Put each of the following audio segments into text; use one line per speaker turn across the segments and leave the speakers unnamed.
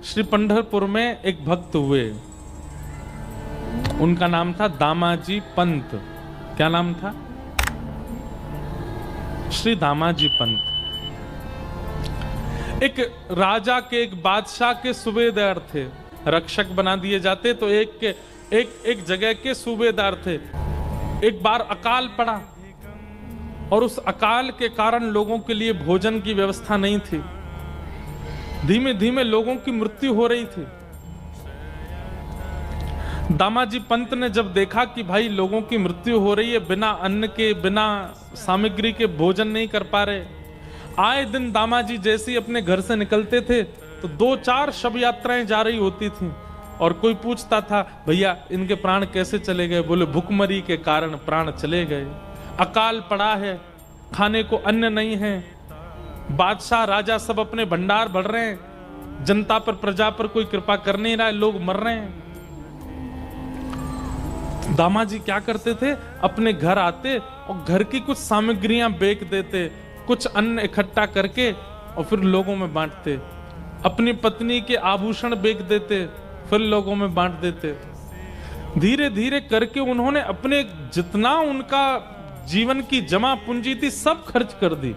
श्री पंढरपुर में एक भक्त हुए, उनका नाम था दामाजी पंत। क्या नाम था? श्री दामाजी पंत। एक राजा के, एक बादशाह के सूबेदार थे, रक्षक बना दिए जाते तो एक जगह के सूबेदार थे। एक बार अकाल पड़ा और उस अकाल के कारण लोगों के लिए भोजन की व्यवस्था नहीं थी। धीमे धीमे लोगों की मृत्यु हो रही थी। दामाजी पंत ने जब देखा कि भाई लोगों की मृत्यु हो रही है, बिना अन्न के, बिना सामग्री के भोजन नहीं कर पा रहे। आए दिन दामाजी जैसे ही अपने घर से निकलते थे तो 2-4 शव यात्राएं जा रही होती थी और कोई पूछता था, भैया इनके प्राण कैसे चले गए? बोले भुखमरी के कारण प्राण चले गए। अकाल पड़ा है, खाने को अन्न नहीं है, बादशाह राजा सब अपने भंडार भर रहे हैं, जनता पर, प्रजा पर कोई कृपा कर नहीं रहा है, लोग मर रहे हैं। दामाजी क्या करते थे? अपने घर आते और घर की कुछ सामग्रियां बेच देते, कुछ अन्न इकट्ठा करके और फिर लोगों में बांटते। अपनी पत्नी के आभूषण बेच देते, फिर लोगों में बांट देते। धीरे धीरे करके उन्होंने अपने जितना उनका जीवन की जमा पूंजी थी सब खर्च कर दी।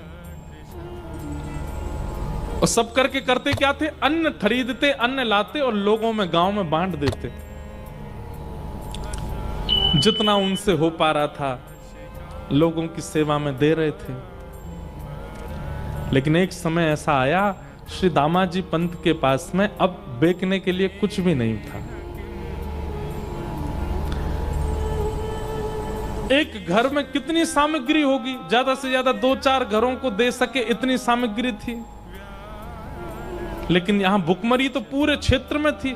और सब करके करते क्या थे? अन्न खरीदते, अन्न लाते और लोगों में, गांव में बांट देते। जितना उनसे हो पा रहा था लोगों की सेवा में दे रहे थे। लेकिन एक समय ऐसा आया, श्री दामाजी पंत के पास में अब बेचने के लिए कुछ भी नहीं था। एक घर में कितनी सामग्री होगी? ज्यादा से ज्यादा 2-4 घरों को दे सके इतनी सामग्री थी। लेकिन यहां भुखमरी तो पूरे क्षेत्र में थी,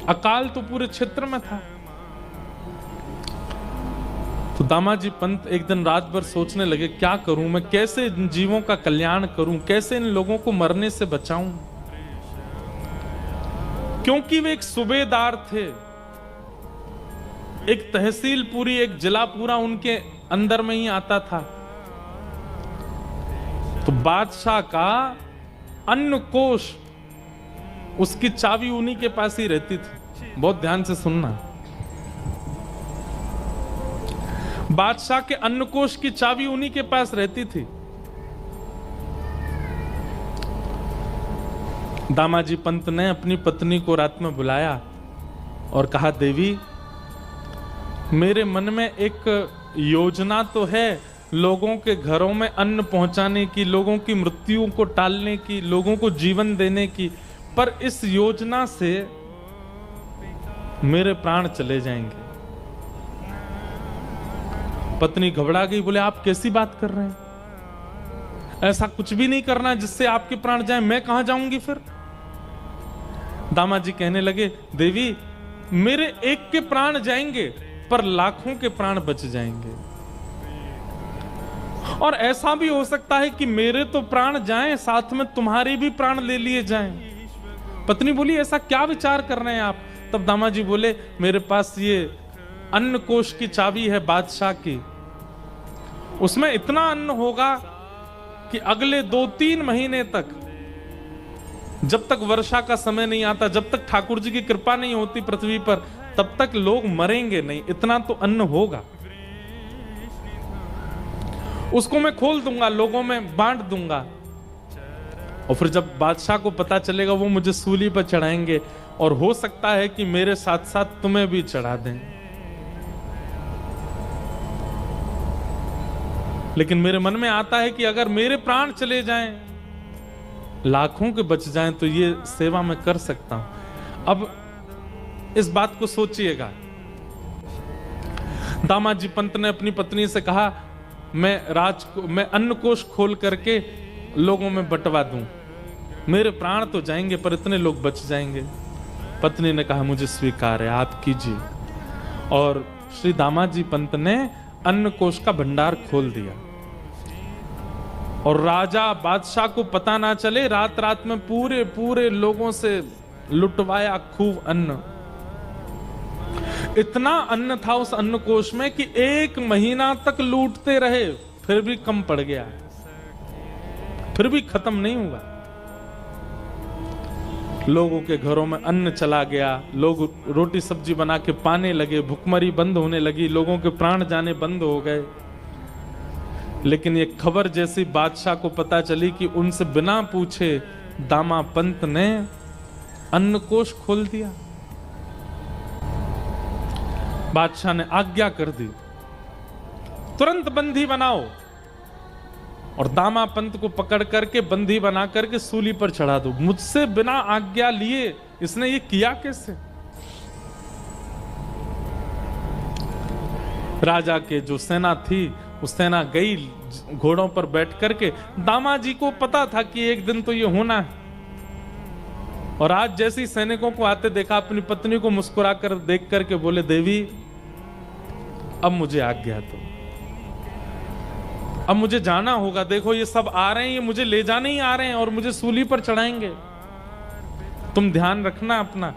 अकाल तो पूरे क्षेत्र में था। तो दामाजी पंत एक दिन रात भर सोचने लगे, क्या करूं मैं, कैसे इन जीवों का कल्याण करूं, कैसे इन लोगों को मरने से बचाऊं। क्योंकि वे एक सूबेदार थे, एक तहसील पूरी, एक जिला पूरा उनके अंदर में ही आता था। तो बादशाह का अन्न कोष, उसकी चाबी उन्हीं के पास ही रहती थी। बहुत ध्यान से सुनना। बादशाह के अन्न कोष की चाबी उन्हीं के पास रहती थी। दामाजी पंत ने अपनी पत्नी को रात में बुलाया और कहा, देवी मेरे मन में एक योजना तो है लोगों के घरों में अन्न पहुंचाने की, लोगों की मृत्यु को टालने की, लोगों को जीवन देने की, पर इस योजना से मेरे प्राण चले जाएंगे। पत्नी घबरा गई, बोले आप कैसी बात कर रहे हैं? ऐसा कुछ भी नहीं करना जिससे आपके प्राण जाएं, मैं कहां जाऊंगी फिर? दामाजी कहने लगे, देवी मेरे एक के प्राण जाएंगे पर लाखों के प्राण बच जाएंगे। और ऐसा भी हो सकता है कि मेरे तो प्राण जाएं, साथ में तुम्हारे भी प्राण ले लिए जाएं। पत्नी बोली, ऐसा क्या विचार कर रहे हैं आप? तब दामाजी बोले, मेरे पास ये अन्न कोष की चाबी है बादशाह की, उसमें इतना अन्न होगा कि अगले 2-3 महीने तक, जब तक वर्षा का समय नहीं आता, जब तक ठाकुर जी की कृपा नहीं होती पृथ्वी पर, तब तक लोग मरेंगे नहीं, इतना तो अन्न होगा। उसको मैं खोल दूंगा, लोगों में बांट दूंगा, और फिर जब बादशाह को पता चलेगा वो मुझे सूली पर चढ़ाएंगे, और हो सकता है कि मेरे साथ साथ तुम्हें भी चढ़ा दें। लेकिन मेरे मन में आता है कि अगर मेरे प्राण चले जाएं, लाखों के बच जाएं, तो ये सेवा मैं कर सकता हूं। अब इस बात को सोचिएगा। दामाजी पंत ने अपनी पत्नी से कहा, मैं अन्न कोष खोल करके लोगों में बंटवा दूं, मेरे प्राण तो जाएंगे पर इतने लोग बच जाएंगे। पत्नी ने कहा, मुझे स्वीकार है, आप कीजिए। और श्री दामाजी पंत ने अन्न कोष का भंडार खोल दिया, और राजा बादशाह को पता ना चले, रात रात में पूरे पूरे लोगों से लुटवाया खूब अन्न। इतना अन्न था उस अन्न कोष में कि 1 महीना तक लूटते रहे, फिर भी कम पड़ गया, फिर भी खत्म नहीं हुआ। लोगों के घरों में अन्न चला गया, लोग रोटी सब्जी बना के पाने लगे, भुखमरी बंद होने लगी, लोगों के प्राण जाने बंद हो गए। लेकिन ये खबर जैसी बादशाह को पता चली कि उनसे बिना पूछे दामा पंत ने अन्नकोष खोल दिया। बादशाह ने आज्ञा कर दी, तुरंत बंदी बनाओ और दामा पंत को पकड़ करके बंदी बना करके सूली पर चढ़ा दो। मुझसे बिना आज्ञा लिए इसने ये किया कैसे? राजा के जो सेना थी, उस सेना गई घोड़ों पर बैठ करके। दामाजी को पता था कि एक दिन तो ये होना है, और आज जैसे सैनिकों को आते देखा, अपनी पत्नी को मुस्कुरा कर देख करके बोले, देवी अब मुझे आज्ञा दो, अब मुझे जाना होगा। देखो ये सब आ रहे हैं, ये मुझे ले जाने ही आ रहे हैं और मुझे सूली पर चढ़ाएंगे। तुम ध्यान रखना अपना,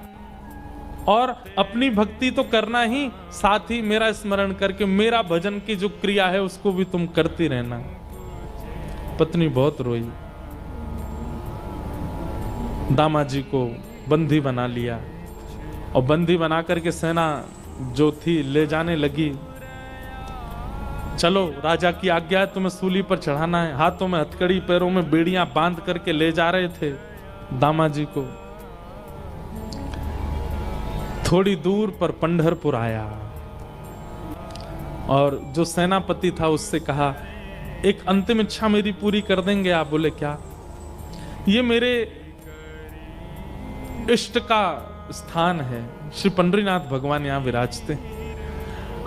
और अपनी भक्ति तो करना ही, साथ ही मेरा स्मरण करके मेरा भजन की जो क्रिया है उसको भी तुम करती रहना। पत्नी बहुत रोई, दामाजी को बंदी बना लिया और बंदी बना करके सेना जो थी ले जाने लगी। चलो राजा की आज्ञा है, तुम्हें सूली पर चढ़ाना है। हाथों में हथकड़ी, पैरों में बेड़ियां बांध करके ले जा रहे थे दामाजी को। थोड़ी दूर पर पंढरपुर आया और जो सेनापति था उससे कहा, एक अंतिम इच्छा मेरी पूरी कर देंगे आप? बोले क्या? ये मेरे इष्ट का स्थान है, श्री पंढरीनाथ भगवान यहां विराजते हैं।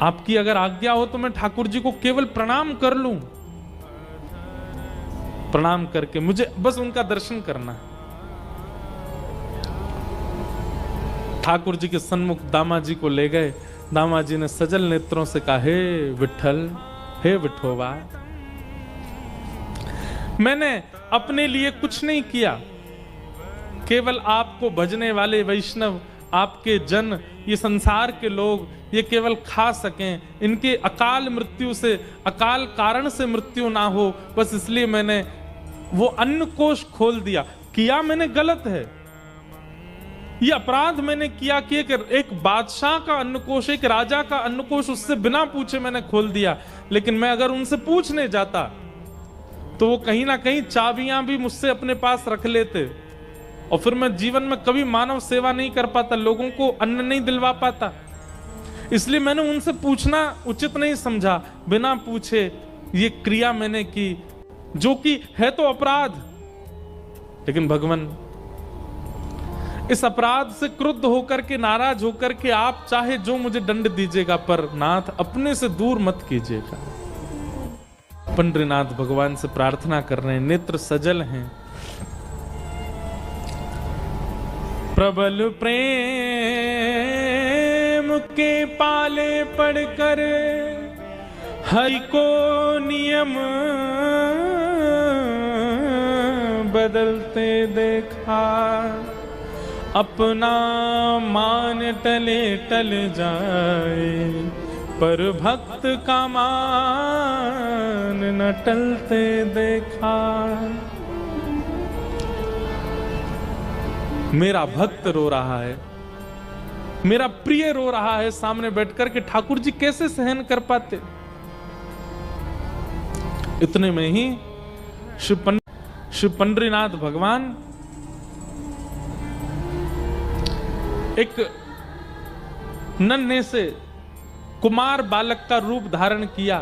आपकी अगर आज्ञा हो तो मैं ठाकुर जी को केवल प्रणाम कर लूं। प्रणाम करके मुझे बस उनका दर्शन करना है। ठाकुर जी के सन्मुख दामाजी को ले गए। दामाजी ने सजल नेत्रों से कहा, हे विठल, हे विठोबा, मैंने अपने लिए कुछ नहीं किया, केवल आपको भजने वाले वैष्णव, आपके जन, ये संसार के लोग ये केवल खा सकें, इनके अकाल मृत्यु से, अकाल कारण से मृत्यु ना हो, बस इसलिए मैंने वो अन्न कोष खोल दिया। किया मैंने गलत है, ये अपराध मैंने किया कि एक बादशाह का अन्नकोष, एक राजा का अन्नकोष उससे बिना पूछे मैंने खोल दिया। लेकिन मैं अगर उनसे पूछने जाता तो वो कहीं ना कहीं चाबियां भी मुझसे अपने पास रख लेते और फिर मैं जीवन में कभी मानव सेवा नहीं कर पाता, लोगों को अन्न नहीं दिलवा पाता। इसलिए मैंने उनसे पूछना उचित नहीं समझा। बिना पूछे ये क्रिया मैंने की, जो कि है तो अपराध। लेकिन भगवान, इस अपराध से क्रुद्ध होकर के, नाराज होकर के आप चाहे जो मुझे दंड दीजिएगा, पर नाथ अपने से दूर मत कीजिएगा। पंढरीनाथ भगवान से प्रार्थना कर रहे हैं, नेत्र सजल हैं। प्रबल प्रेम के पाले पड़कर हरि को नियम बदलते देखा, अपना मान टले टल जाए, पर भक्त का मान न टलते देखा। मेरा भक्त रो रहा है, मेरा प्रिय रो रहा है सामने बैठकर के, ठाकुर जी कैसे सहन कर पाते। इतने में ही शिव पंढरीनाथ भगवान एक नन्हे से कुमार बालक का रूप धारण किया।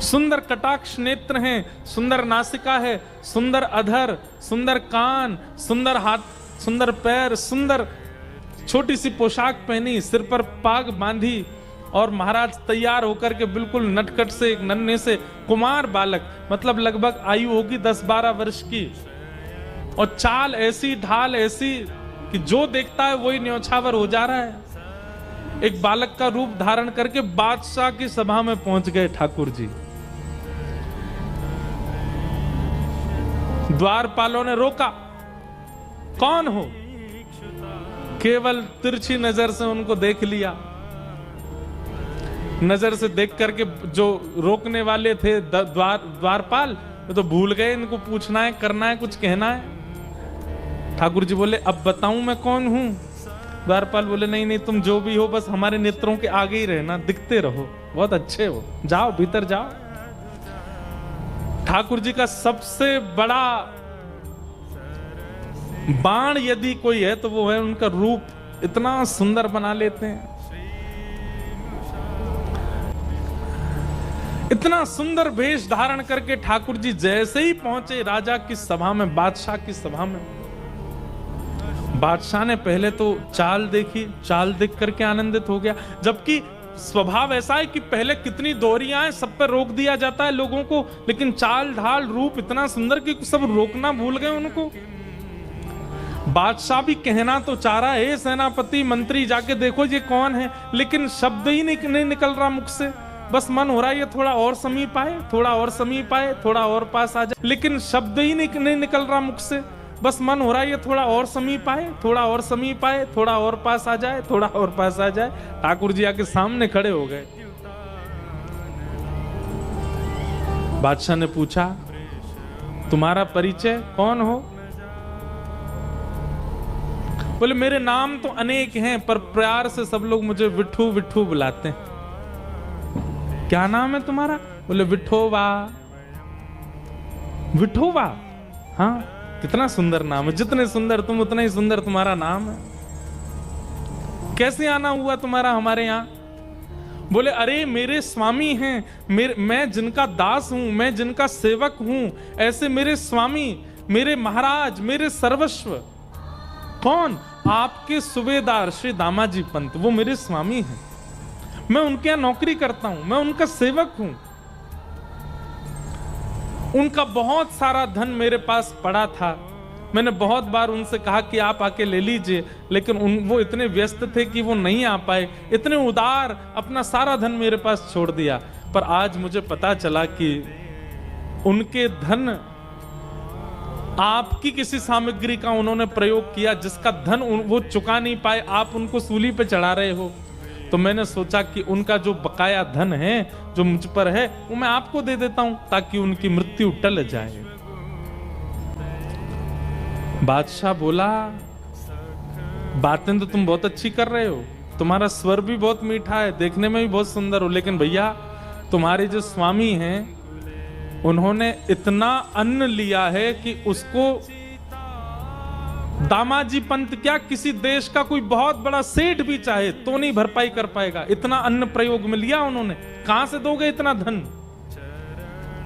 सुंदर कटाक्ष नेत्र हैं, सुंदर नासिका है, सुंदर अधर, सुंदर कान, सुंदर हाथ, सुंदर पैर, सुंदर छोटी सी पोशाक पहनी, सिर पर पाग बांधी और महाराज तैयार होकर के बिल्कुल नटखट से एक नन्हे से कुमार बालक, मतलब लगभग आयु होगी 10-12 वर्ष की, और चाल ऐसी, ढाल ऐसी कि जो देखता है वही न्योछावर हो जा रहा है। एक बालक का रूप धारण करके बादशाह की सभा में पहुंच गए ठाकुर जी। द्वारपालों ने रोका, कौन हो? केवल तिरछी नजर से उनको देख लिया। नजर से देख करके जो रोकने वाले थे द्वारपाल, तो भूल गए इनको पूछना है, करना है, कुछ कहना है। ठाकुर जी बोले अब बताऊं मैं कौन हूं? द्वारपाल बोले नहीं नहीं, तुम जो भी हो बस हमारे नेत्रों के आगे ही रहना, दिखते रहो, बहुत अच्छे हो, जाओ भीतर जाओ। ठाकुर जी का सबसे बड़ा बाण यदि कोई है तो वो है उनका रूप, इतना सुंदर बना लेते हैं, इतना सुंदर वेश धारण करके ठाकुर जी जैसे ही पहुंचे राजा की सभा में, बादशाह की सभा में, बादशाह ने पहले तो चाल देखी, चाल देख करके आनंदित हो गया। जबकि स्वभाव ऐसा है कि पहले कितनी दोहरियां हैं, सब पर रोक दिया जाता है लोगों को, लेकिन चाल ढाल रूप इतना सुंदर कि सब रोकना भूल गए उनको। बादशाह भी कहना तो चाह रहा है सेनापति मंत्री जाके देखो ये कौन है, लेकिन शब्द ही नहीं निकल रहा मुख से। बस मन हो रहा है ये थोड़ा और समीप आए, थोड़ा और समीप आए, थोड़ा और पास आ जाए, लेकिन शब्द ही नहीं निकल रहा मुख से। बस मन हो रहा है ये थोड़ा और समीप आए, थोड़ा और समीप आए, थोड़ा और पास आ जाए, थोड़ा और पास आ जाए। ठाकुर जी आके सामने खड़े हो गए। बादशाह ने पूछा तुम्हारा परिचय, कौन हो? बोले मेरे नाम तो अनेक हैं पर प्यार से सब लोग मुझे विठू विठू बुलाते हैं। क्या नाम है तुम्हारा? बोले विठोबा। विठोबा? हाँ, कितना सुंदर नाम है, जितने सुंदर तुम उतना ही सुंदर तुम्हारा नाम है। कैसे आना हुआ तुम्हारा हमारे यहाँ? बोले अरे मेरे स्वामी हैं, मैं जिनका दास हूं, मैं जिनका सेवक हूं, ऐसे मेरे स्वामी, मेरे महाराज, मेरे सर्वस्व। कौन? आपके सूबेदार श्री दामाजी पंत, वो मेरे स्वामी हैं, मैं उनके यहाँ नौकरी करता हूं, मैं उनका सेवक हूं। उनका बहुत सारा धन मेरे पास पड़ा था, मैंने बहुत बार उनसे कहा कि आप आके ले लीजिए, लेकिन वो इतने व्यस्त थे कि वो नहीं आ पाए, इतने उदार, अपना सारा धन मेरे पास छोड़ दिया। पर आज मुझे पता चला कि उनके धन आपकी किसी सामग्री का उन्होंने प्रयोग किया जिसका धन वो चुका नहीं पाए, आप उनको सूली पे चढ़ा रहे हो। तो मैंने सोचा कि उनका जो बकाया धन है जो मुझ पर है वो मैं आपको दे देता हूं ताकि उनकी मृत्यु टल जाए। बादशाह बोला बातें तो तुम बहुत अच्छी कर रहे हो, तुम्हारा स्वर भी बहुत मीठा है, देखने में भी बहुत सुंदर हो, लेकिन भैया तुम्हारे जो स्वामी हैं उन्होंने इतना अन्न लिया है कि उसको दामाजी पंत क्या किसी देश का कोई बहुत बड़ा सेठ भी चाहे तो नहीं भरपाई कर पाएगा। इतना अन्न प्रयोग में लिया उन्होंने, कहां से दोगे इतना धन?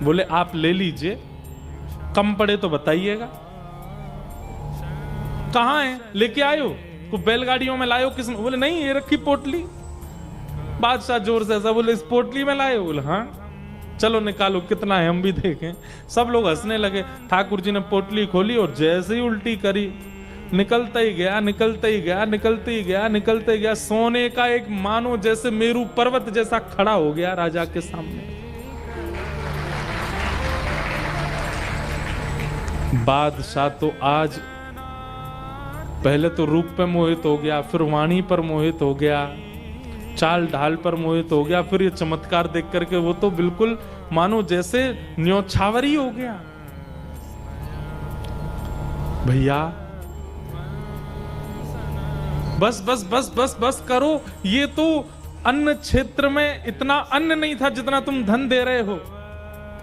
बोले आप ले लीजिए, कम पड़े तो बताइएगा। कहां है, लेके आयो? को बैलगाड़ियों में लायो? किस? बोले नहीं, ये रखी पोटली। बादशाह जोर से ऐसा बोले, इस पोटली में लाए? बोले हाँ। चलो निकालो, कितना है हम भी देखें। सब लोग हंसने लगे। ठाकुर जी ने पोटली खोली और जैसे ही उल्टी करी, निकलता ही गया, निकलता ही गया, निकलते ही गया, निकलते ही गया, सोने का एक मानो जैसे मेरू पर्वत जैसा खड़ा हो गया राजा के सामने। बादशाह तो आज पहले तो रूप पे मोहित हो गया, फिर वाणी पर मोहित हो गया, चाल ढाल पर मोहित हो गया, फिर ये चमत्कार देख करके वो तो बिल्कुल मानो जैसे न्योछावरी हो गया। भैया बस बस बस बस बस करो, ये तो अन्न क्षेत्र में इतना अन्न नहीं था जितना तुम धन दे रहे हो,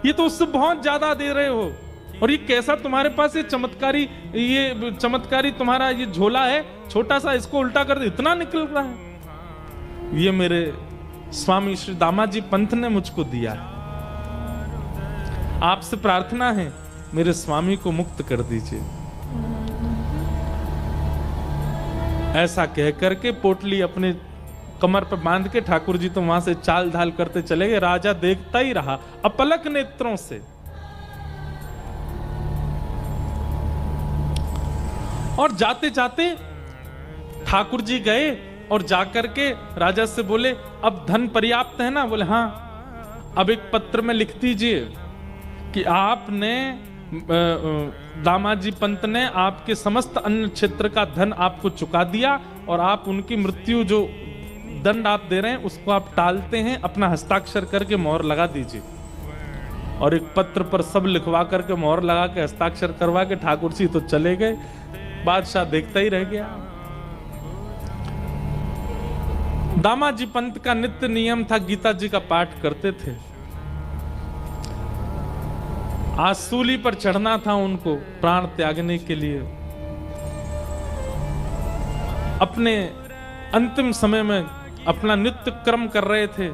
ये तो उससे बहुत ज्यादा दे रहे हो। और ये कैसा तुम्हारे पास ये चमत्कारी तुम्हारा ये झोला है छोटा सा, इसको उल्टा कर दे, इतना निकल रहा है। ये मेरे स्वामी श्री दामाजी पंत ने मुझको दिया है, आपसे प्रार्थना है मेरे स्वामी को मुक्त कर दीजिए। ऐसा कह करके पोटली अपने कमर पर बांध के ठाकुर जी तो वहां से चाल ढाल करते चले गए। राजा देखता ही रहा अपलक नेत्रों से। और जाते जाते ठाकुर जी गए और जाकर के राजा से बोले अब धन पर्याप्त है ना? बोले हाँ। अब एक पत्र में लिख दीजिए कि आपने दामाजी पंत ने आपके समस्त अन्य क्षेत्र का धन आपको चुका दिया और आप उनकी मृत्यु जो दंड आप दे रहे हैं उसको आप टालते हैं, अपना हस्ताक्षर करके मोहर लगा दीजिए। और एक पत्र पर सब लिखवा करके मोहर लगा के हस्ताक्षर करवा के ठाकुर जी तो चले गए। बादशाह देखता ही रह गया। दामाजी पंत का नित्य नियम था, गीता जी का पाठ करते थे। आज सूली पर चढ़ना था उनको प्राण त्यागने के लिए। अपने अंतिम समय में अपना नित्य कर्म कर रहे थे,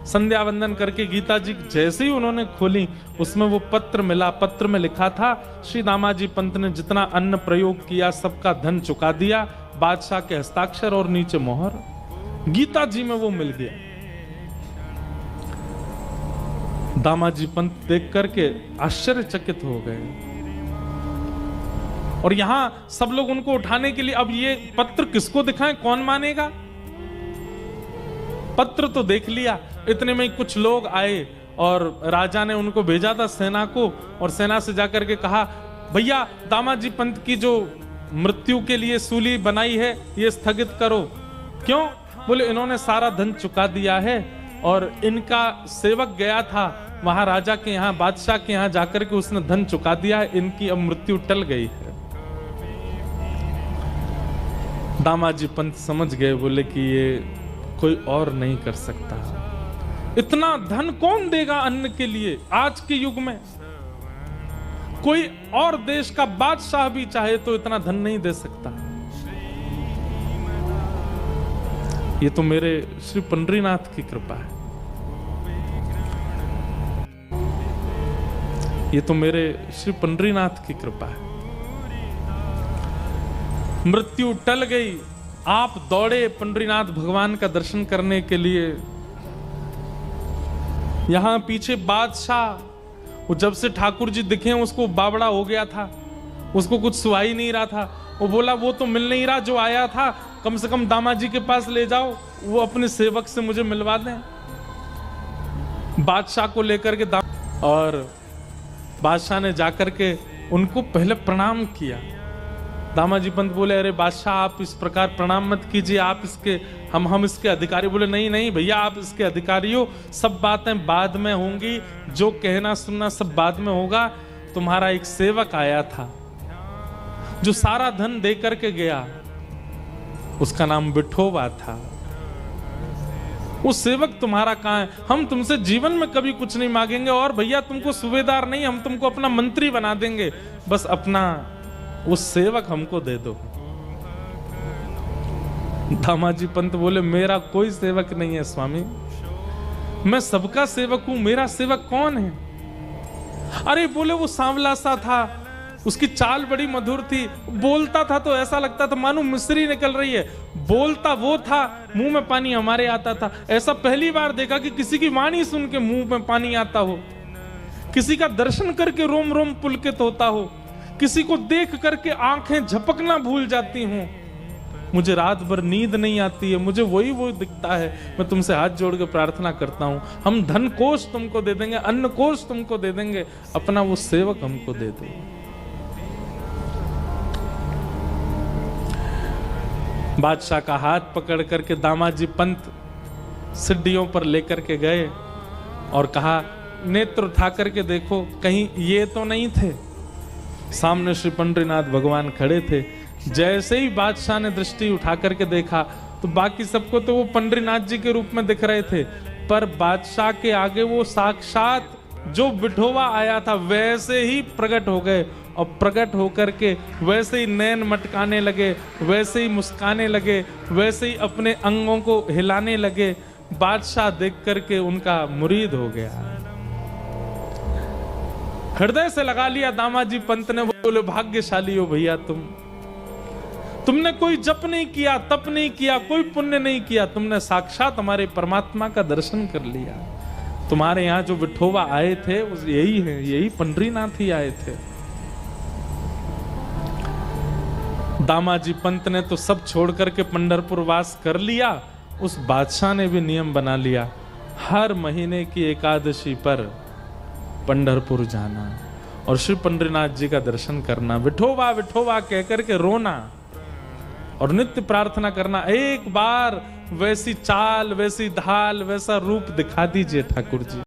संध्या वंदन करके गीता जी जैसे ही उन्होंने खोली, उसमें वो पत्र मिला। पत्र में लिखा था, श्री दामाजी पंत ने जितना अन्न प्रयोग किया सबका धन चुका दिया, बादशाह के हस्ताक्षर और नीचे मोहर। गीता जी में वो मिल गया। दामाजी पंत देख करके आश्चर्यचकित हो गए। और यहां सब लोग उनको उठाने के लिए, अब ये पत्र किसको दिखाएं, कौन मानेगा? पत्र तो देख लिया, इतने में कुछ लोग आए और राजा ने उनको भेजा था सेना को, और सेना से जाकर के कहा, भैया दामाजी पंत की जो मृत्यु के लिए सूली बनाई है ये स्थगित करो। क्यों? बोले इन्होंने सारा धन चुका दिया है, और इनका सेवक गया था वहां राजा के यहाँ, बादशाह के यहाँ जाकर के उसने धन चुका दिया है, इनकी अब मृत्यु टल गई है। दामाजी पंत समझ गए, बोले कि ये कोई और नहीं कर सकता। इतना धन कौन देगा अन्न के लिए आज के युग में? कोई और देश का बादशाह भी चाहे तो इतना धन नहीं दे सकता। ये तो मेरे श्री पंडरीनाथ की कृपा है, ये तो मेरे श्री पंडरीनाथ की कृपा है। मृत्यु टल गई, आप दौड़े पंडरीनाथ भगवान का दर्शन करने के लिए। यहां पीछे बादशाह, वो जब से ठाकुर जी दिखे उसको बावड़ा हो गया था, उसको कुछ सुहा ही नहीं रहा था। वो बोला वो तो मिल नहीं रहा, जो आया था कम से कम दामाजी के पास ले जाओ, वो अपने सेवक से मुझे मिलवा दें। बादशाह को लेकर के और बादशाह ने जाकर के उनको पहले प्रणाम किया। दामाजी पंत बोले, अरे बादशाह आप इस प्रकार प्रणाम मत कीजिए, आप इसके हम इसके अधिकारी। बोले नहीं नहीं भैया, आप इसके अधिकारी हो, सब बातें बाद में होंगी, जो कहना सुनना सब बाद में होगा। तुम्हारा एक सेवक आया था जो सारा धन दे करके गया, उसका नाम विठोबा था। वो सेवक तुम्हारा कहाँ है? हम तुमसे जीवन में कभी कुछ नहीं मांगेंगे, और भैया तुमको सूबेदार नहीं, हम तुमको अपना मंत्री बना देंगे, बस अपना वो सेवक हमको दे दो। दामाजी पंत बोले, मेरा कोई सेवक नहीं है स्वामी, मैं सबका सेवक हूं, मेरा सेवक कौन है? अरे बोले वो सांवला सा था, उसकी चाल बड़ी मधुर थी, बोलता था तो ऐसा लगता था मानो मिस्री निकल रही है। बोलता वो था, मुंह में पानी हमारे आता था। ऐसा पहली बार देखा कि किसी की वाणी सुन के मुंह में पानी आता हो, किसी का दर्शन करके रोम रोम पुलकित होता हो, किसी को देख करके आंखें झपकना भूल जाती हूं। मुझे रात भर नींद नहीं आती है, मुझे वही वो दिखता है। मैं तुमसे हाथ जोड़ के प्रार्थना करता हूं, हम धन कोष तुमको दे देंगे, अन्न कोष तुमको दे देंगे, अपना वो सेवक हमको दे दो। बादशाह का हाथ पकड़ करके दामाजी पंत सीढ़ियों पर लेकर के गए और कहा, नेत्र उठा करके देखो कहीं ये तो नहीं थे। सामने श्री पंडरीनाथ भगवान खड़े थे। जैसे ही बादशाह ने दृष्टि उठा करके देखा तो बाकी सबको तो वो पंडरीनाथ जी के रूप में दिख रहे थे, पर बादशाह के आगे वो साक्षात जो विठोबा आया था वैसे ही प्रकट हो गए, और प्रकट होकर के वैसे ही नैन मटकाने लगे, वैसे ही मुस्काने लगे, वैसे ही अपने अंगों को हिलाने लगे। बादशाह देख करके उनका मुरीद हो गया, हृदय से लगा लिया दामाजी पंत ने। बोले भाग्यशाली हो भैया, तुमने कोई जप नहीं किया, तप नहीं किया, कोई पुण्य नहीं किया, तुमने साक्षात हमारे परमात्मा का दर्शन कर लिया। तुम्हारे यहाँ जो विठोबा आए थे यही है, यही पंडरीनाथ ही आए थे। दामाजी पंत ने तो सब छोड़ करके पंढरपुर वास कर लिया। उस बादशाह ने भी नियम बना लिया, हर महीने की एकादशी पर पंढरपुर जाना और श्री पंडरीनाथ जी का दर्शन करना, विठोबा विठोबा कह करके रोना और नित्य प्रार्थना करना, एक बार वैसी चाल, वैसी ढाल, वैसा रूप दिखा दीजिए ठाकुर जी।